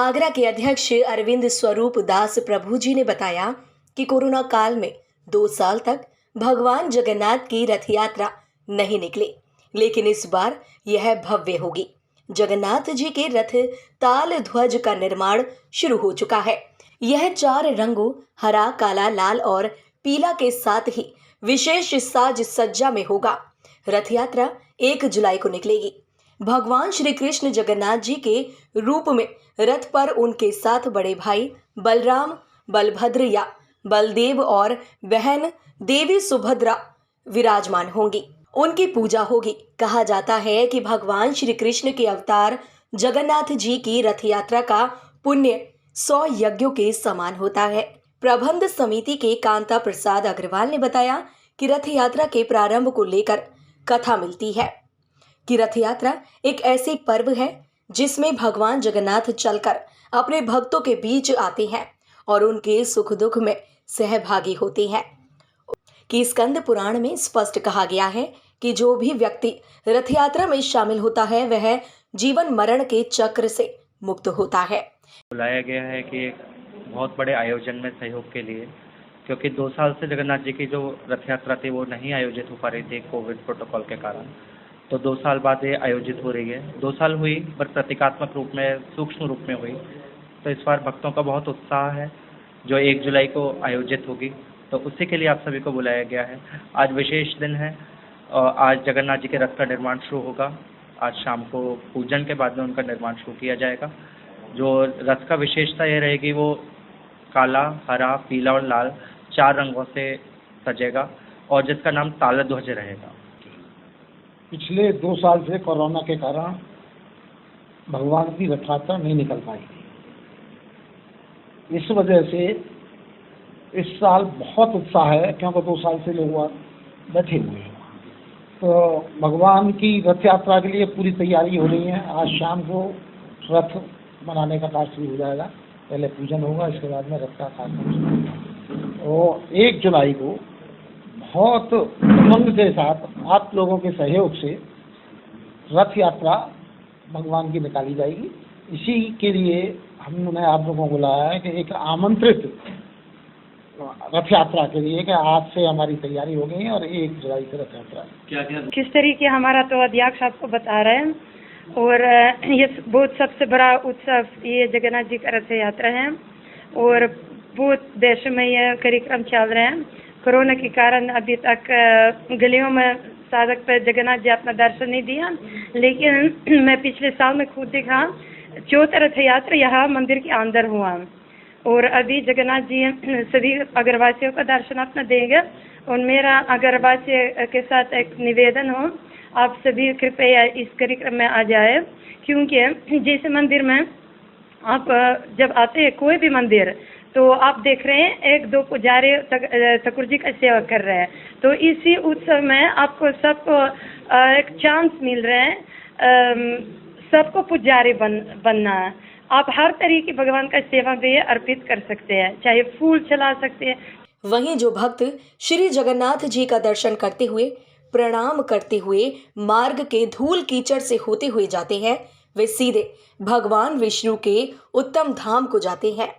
आगरा के अध्यक्ष अरविंद स्वरूप दास प्रभु जी ने बताया कि कोरोना काल में 2 साल तक भगवान जगन्नाथ की रथ यात्रा नहीं निकली, लेकिन इस बार यह भव्य होगी। जगन्नाथ जी के रथ ताल ध्वज का निर्माण शुरू हो चुका है। यह 4 रंगों हरा, काला, लाल और पीला के साथ ही विशेष साज सज्जा में होगा। रथ यात्रा 1 जुलाई को निकलेगी। भगवान श्री कृष्ण जगन्नाथ जी के रूप में रथ पर उनके साथ बड़े भाई बलराम, बलभद्र या बलदेव और बहन देवी सुभद्रा विराजमान होंगी। उनकी पूजा होगी। कहा जाता है कि भगवान श्री कृष्ण के अवतार जगन्नाथ जी की रथ यात्रा का पुण्य 100 यज्ञों के समान होता है। प्रबंध समिति के कांता प्रसाद अग्रवाल ने बताया कि रथ यात्रा के प्रारंभ को लेकर कथा मिलती है कि रथ यात्रा एक ऐसी पर्व है जिसमें भगवान जगन्नाथ चलकर अपने भक्तों के बीच आते हैं और उनके सुख दुख में सहभागी होते हैं। कि स्कंद पुराण में स्पष्ट कहा गया है कि जो भी व्यक्ति रथ यात्रा में शामिल होता है वह जीवन मरण के चक्र से मुक्त होता है। बुलाया गया है कि एक बहुत बड़े आयोजन में सहयोग के लिए, क्योंकि 2 साल से जगन्नाथ जी की जो रथ यात्रा थी वो नहीं आयोजित हो पा रही थी कोविड प्रोटोकॉल के कारण। तो 2 साल बाद ये आयोजित हो रही है। 2 साल हुई पर प्रतीकात्मक रूप में, सूक्ष्म रूप में हुई। तो इस बार भक्तों का बहुत उत्साह है जो 1 जुलाई को आयोजित होगी, तो उसी के लिए आप सभी को बुलाया गया है। आज विशेष दिन है और आज जगन्नाथ जी के रथ का निर्माण शुरू होगा। आज शाम को पूजन के बाद में उनका निर्माण शुरू किया जाएगा। जो रथ का विशेषता ये रहेगी वो काला, हरा, पीला और लाल 4 रंगों से सजेगा और जिसका नाम ताल ध्वज रहेगा। पिछले 2 साल से कोरोना के कारण भगवान की रथ यात्रा नहीं निकल पाई। इस वजह से इस साल बहुत उत्साह है, क्योंकि 2 साल से लोग बैठे हुए हैं। तो भगवान की रथ यात्रा के लिए पूरी तैयारी हो रही है। आज शाम को रथ बनाने का कार्य शुरू हो जाएगा। पहले पूजन होगा, इसके बाद में रथ का कार्य। और 1 जुलाई को बहुत उमंग के साथ आप लोगों के सहयोग से रथ यात्रा भगवान की निकाली जाएगी। इसी के लिए हमने आप लोगों को बुलाया है कि एक आमंत्रित रथ यात्रा के लिए कि आज से हमारी तैयारी हो गई है और 1 जुलाई से रथ यात्रा क्या किस तरीके हमारा तो अध्यक्ष आपको बता रहे हैं। और ये बहुत सबसे बड़ा उत्सव ये जगन्नाथ जी का रथ यात्रा है और बहुत देश में ये कार्यक्रम चल रहे हैं। कोरोना के कारण अभी तक गलियों में साधक पर जगन्नाथ जी अपना दर्शन नहीं दिया, लेकिन मैं पिछले साल में खुद देखा 4 रथ यात्रा यहाँ मंदिर के अंदर हुआ। और अभी जगन्नाथ जी सभी अगरवासियों का दर्शन अपना देंगे। और मेरा अगरवासी के साथ एक निवेदन हो, आप सभी कृपया इस कार्यक्रम में आ जाए, क्योंकि जैसे मंदिर में आप जब आते हैं कोई भी मंदिर, तो आप देख रहे हैं 1-2 पुजारी ठाकुर जी का सेवा कर रहे हैं। तो इसी उत्सव में आपको सबको एक चांस मिल रहा है सबको पुजारी बनना है। आप हर तरीके भगवान का सेवा भी अर्पित कर सकते हैं, चाहे फूल चला सकते हैं। वहीं जो भक्त श्री जगन्नाथ जी का दर्शन करते हुए, प्रणाम करते हुए मार्ग के धूल कीचड़ से होते हुए जाते हैं, वे सीधे भगवान विष्णु के उत्तम धाम को जाते हैं।